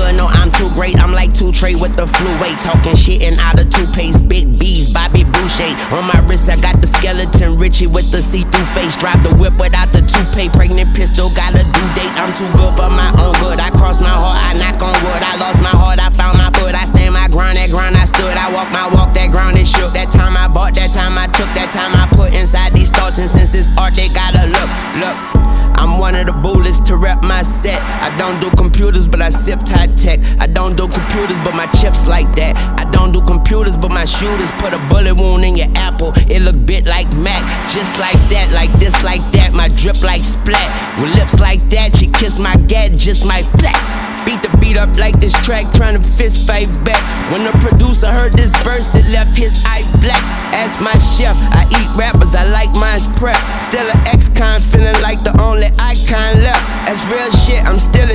good, no, I'm too great. I'm like 2 Trey with the flu weight. Talking shit and out of toothpaste. Big B's, Bobby Boucher. On my wrist, I got the skeleton Richie with the see-through face. Drive the whip without the toupee. Pregnant pistol, got a due date. I'm too good for my own good. I cross my heart, I knock on wood. I lost my heart, I found my foot. I stand my ground, that ground I stood. I walk my walk, that ground is shook. That time I bought, that time I took, that time I put inside these thoughts. And since it's art, they gotta look. I'm one of the boldest to rep my set. I don't do computers, but I sip tight tech. I don't do computers, but my chips like that. I don't do computers, but my shooters put a bullet wound in your apple. It look bit like Mac, just like that, like this, like that. My drip like splat. With lips like that, she kiss my gat, just my black. Beat the beat up like this track, tryna fist fight back. When the producer heard this verse, it left his eye black. Ask my chef, I eat rappers, I like mine's prep. Still an ex-con, feeling like the only icon left. That's real shit, I'm still a